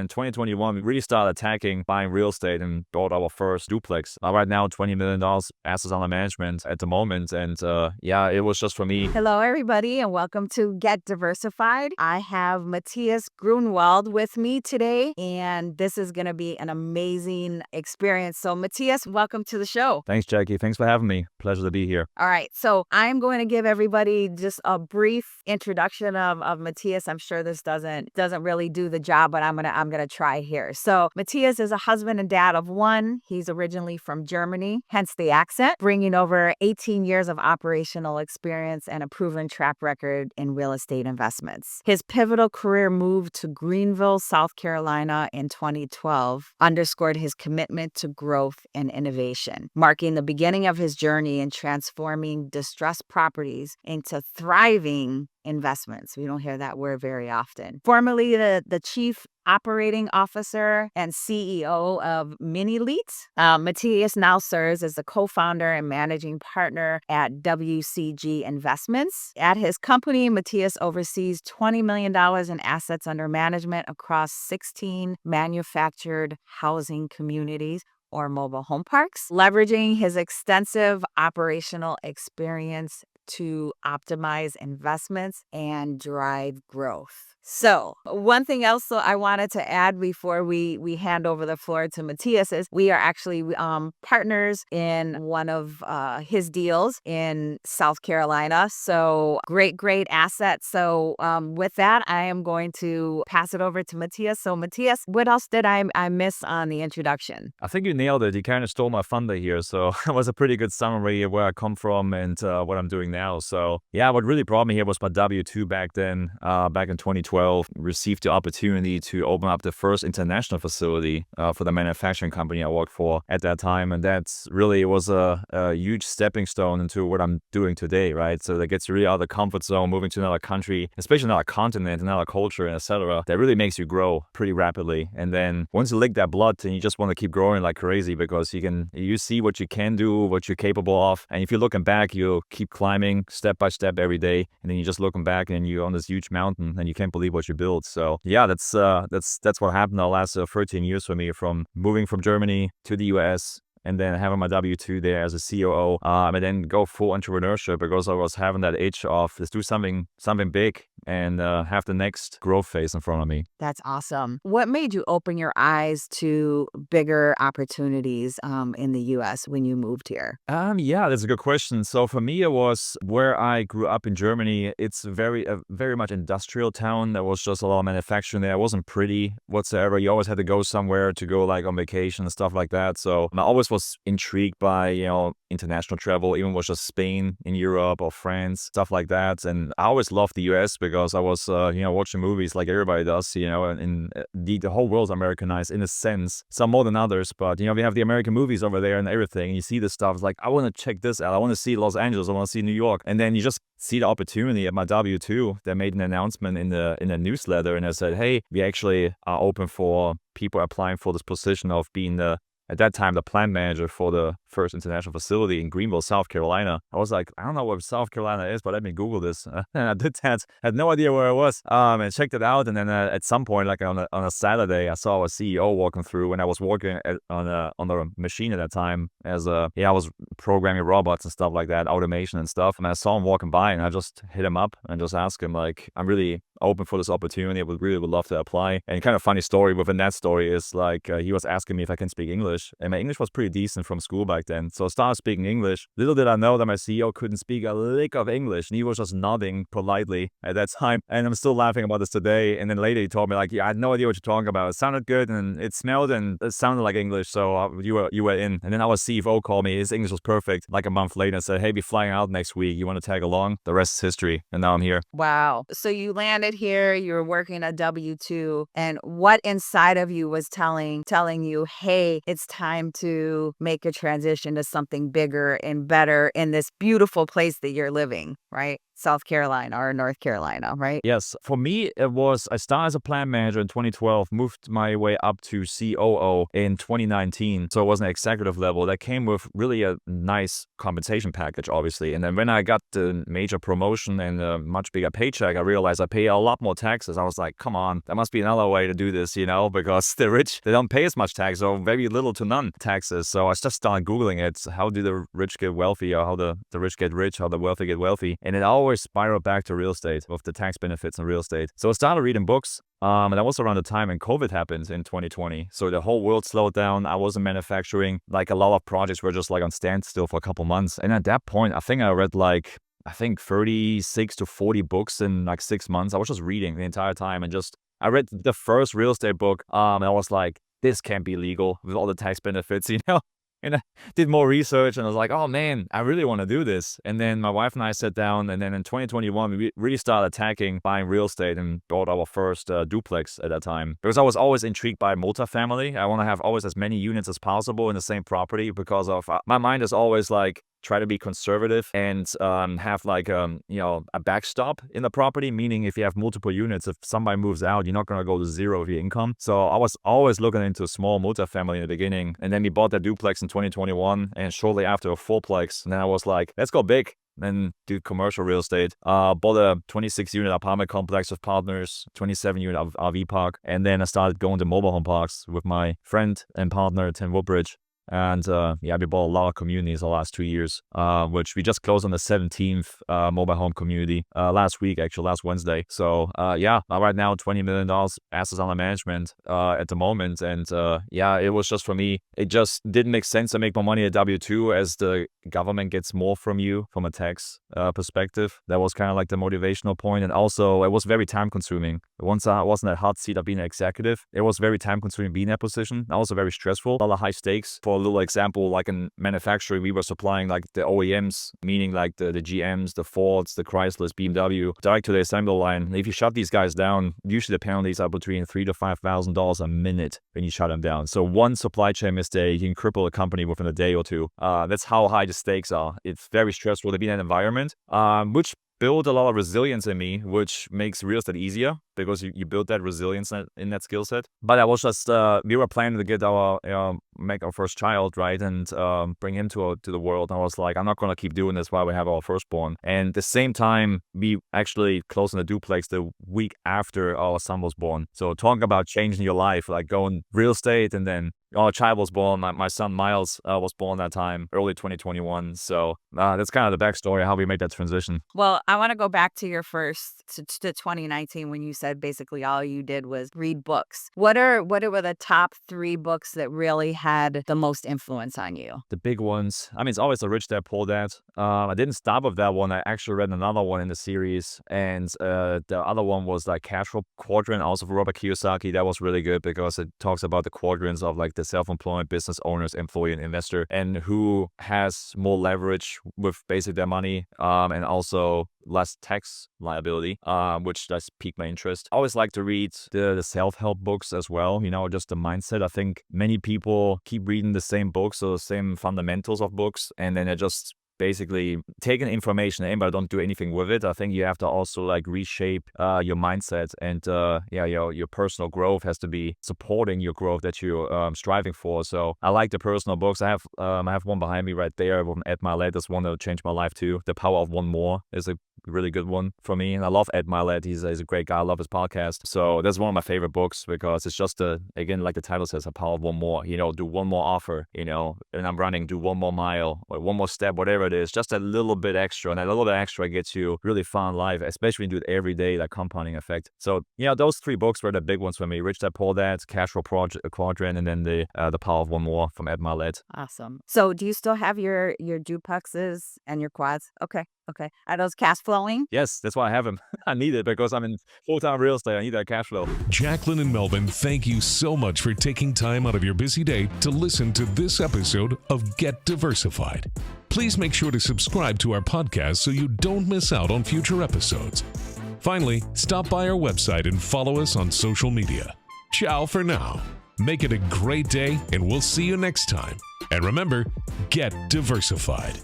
In 2021, we really started attacking buying real estate and bought our first duplex. Right now, $20 million assets under management at the moment. And it was just for me. Hello, everybody, and welcome to Get Diversified. I have Matthias Grunwald with me today, and this is going to be an amazing experience. So, Matthias, welcome to the show. Thanks, Jackie. Thanks for having me. Pleasure to be here. All right. So I'm going to give everybody just a brief introduction of Matthias. I'm sure this doesn't really do the job, but I'm gonna try here. So Matthias is a husband and dad of one. He's originally from Germany, hence the accent, bringing over 18 years of operational experience and a proven track record in real estate investments. His pivotal career move to Greenville, South Carolina in 2012 underscored his commitment to growth and innovation, marking the beginning of his journey in transforming distressed properties into thriving investments. We don't hear that word very often. Formerly the chief operating officer and CEO of Mini-Leets, Matthias now serves as the co-founder and managing partner at WCG Investments. At his company, Matthias oversees $20 million in assets under management across 16 manufactured housing communities or mobile home parks, leveraging his extensive operational experience to optimize investments and drive growth. So one thing else I wanted to add before we hand over the floor to Matthias is we are actually partners in one of his deals in South Carolina. So great asset. So with that, I am going to pass it over to Matthias. So Matthias, what else did I miss on the introduction? I think you nailed it. You kind of stole my thunder here. So it was a pretty good summary of where I come from and what I'm doing now. So yeah, what really brought me here was my W-2 back then, back in 2012. Received the opportunity to open up the first international facility for the manufacturing company I worked for at that time. And that's really was a huge stepping stone into what I'm doing today, right? So that gets you really out of the comfort zone, moving to another country, especially another continent, another culture, and etc. That really makes you grow pretty rapidly. And then once you lick that blood, then you just want to keep growing like crazy because you see what you can do, what you're capable of. And if you're looking back, you'll keep climbing step by step every day. And then you're just looking back and you're on this huge mountain and you can't believe what you build. So yeah, that's what happened the last 13 years for me, from moving from Germany to the US and then having my W-2 there as a COO, and then go full entrepreneurship because I was having that itch of let's do something big and have the next growth phase in front of me. That's awesome. What made you open your eyes to bigger opportunities in the U.S. when you moved here? Yeah, that's a good question. So for me, it was where I grew up in Germany. It's a very much industrial town. There was just a lot of manufacturing there. It wasn't pretty whatsoever. You always had to go somewhere to go like on vacation and stuff like that. So I always was intrigued by, international travel, even was just Spain in Europe or France, stuff like that. And I always loved the US because I was, watching movies like everybody does, and the whole world's Americanized in a sense, some more than others. But, we have the American movies over there and everything. And you see this stuff, it's like, I want to check this out. I want to see Los Angeles. I want to see New York. And then you just see the opportunity at my W-2. They made an announcement in the newsletter and I said, hey, we actually are open for people applying for this position of being at that time, the plant manager for the first international facility in Greenville, South Carolina. I was like, I don't know what South Carolina is, but let me Google this. And I did that. I had no idea where it was. And checked it out. And then at some point, like on a Saturday, I saw a CEO walking through, and I was working on the machine at that time I was programming robots and stuff like that, automation and stuff. And I saw him walking by, and I just hit him up and just asked him, like, I'm really open for this opportunity. I would love to apply. And kind of funny story within that story is like he was asking me if I can speak English. And my English was pretty decent from school back then. So I started speaking English. Little did I know that my CEO couldn't speak a lick of English. And he was just nodding politely at that time. And I'm still laughing about this today. And then later he told me, like, yeah, I had no idea what you're talking about. It sounded good and it smelled and it sounded like English. So you were in. And then our CFO called me. His English was perfect. Like a month later and said, hey, be flying out next week. You want to tag along? The rest is history. And now I'm here. Wow. So you landed here, you were working a W-2, and what inside of you was telling you, hey, it's time to make a transition to something bigger and better in this beautiful place that you're living, right? South Carolina or North Carolina, right? Yes, for me, I started as a plant manager in 2012, moved my way up to COO in 2019. So it was an executive level that came with really a nice compensation package, obviously. And then when I got the major promotion and a much bigger paycheck, I realized I pay a lot more taxes. I was like, come on, there must be another way to do this, because the rich, they don't pay as much tax or very little to none taxes. So I just started Googling it. How do the rich get wealthy, or how the rich get rich, how the wealthy get wealthy? And it always spiraled back to real estate with the tax benefits in real estate. So I started reading books. And that was around the time when COVID happened in 2020. So the whole world slowed down. I wasn't manufacturing. Like a lot of projects were just like on standstill for a couple months. And at that point, I think I read 36 to 40 books in like 6 months. I was just reading the entire time, and I read the first real estate book. And I was like, this can't be legal with all the tax benefits, And I did more research, and I was like, oh man, I really want to do this. And then my wife and I sat down, and then in 2021, we really started attacking buying real estate and bought our first duplex at that time. Because I was always intrigued by multifamily. I want to have always as many units as possible in the same property, because of my mind is always like, try to be conservative and have a backstop in the property, meaning if you have multiple units, if somebody moves out, you're not going to go to zero of your income. So I was always looking into small multifamily in the beginning, and then we bought that duplex in 2021, and shortly after a fourplex. And then I was like, let's go big and do commercial real estate. Bought a 26-unit apartment complex with partners, 27-unit RV park, and then I started going to mobile home parks with my friend and partner, Tim Woodbridge. And we bought a lot of communities the last 2 years, which we just closed on the 17th mobile home community last week, actually, last Wednesday. So right now, $20 million assets under management at the moment. And it was just, for me, it just didn't make sense to make more money at W-2 as the government gets more from you from a tax perspective. That was kind of like the motivational point. And also, it was very time consuming. Once I was in that hot seat of being an executive, it was very time consuming being in that position. Also very stressful, a lot of high stakes. For a little example, like in manufacturing, we were supplying like the OEMs, meaning like the GMs, the Fords, the Chryslers, BMW, direct to the assembly line. If you shut these guys down, usually the penalties are between $3,000 to $5,000 a minute when you shut them down. So one supply chain mistake, you can cripple a company within a day or two. That's how high the stakes are. It's very stressful to be in that environment, which build a lot of resilience in me, which makes real estate easier because you build that resilience in that skill set. But I was just, we were planning to get make our first child, right? And bring him to the world. And I was like, I'm not going to keep doing this while we have our firstborn. And at the same time, we actually closed on the duplex the week after our son was born. So talking about changing your life, like going real estate, and then our child was born. My son Miles was born that time, early 2021. So that's kind of the backstory, how we made that transition. Well, I want to go back to your first, to 2019, when you said basically all you did was read books. What were the top 3 books that really had the most influence on you? The big ones, I mean, it's always The Rich Dad, Poor Dad. I didn't stop with that one. I actually read another one in the series. And the other one was like Cash Flow Quadrant, also for Robert Kiyosaki. That was really good because it talks about the quadrants of like the self-employed, business owners, employee, and investor, and who has more leverage with basically their money, and also less tax liability, which does pique my interest. I always like to read the self-help books as well, just the mindset. I think many people keep reading the same books or the same fundamentals of books, and then they're just basically taking information in, but don't do anything with it. I think you have to also like reshape your mindset, and your personal growth has to be supporting your growth that you're striving for. So I like the personal books. I have one behind me right there from Ed Mylett. That's one that changed my life too. The Power of One More is a really good one for me, and I love Ed Mylett. He's a great guy. I love his podcast. So that's one of my favorite books because it's just again, like the title says, a power of one more. Do one more offer. And I'm running, do one more mile or one more step, whatever it is. Just a little bit extra, and that little bit extra gets you really far in life, especially when you do it every day, that compounding effect. So those 3 books were the big ones for me: Rich Dad, Poor Dad, Cash Flow Quadrant, and then the Power of One More from Ed Mylett. Awesome. So do you still have your duplexes and your quads? Okay. Are those cash flowing? Yes, that's why I have them. I need it because I'm in full-time real estate. I need that cash flow. Jacqueline and Melvin, thank you so much for taking time out of your busy day to listen to this episode of Get Diversified. Please make sure to subscribe to our podcast so you don't miss out on future episodes. Finally, stop by our website and follow us on social media. Ciao for now. Make it a great day, and we'll see you next time. And remember, get diversified.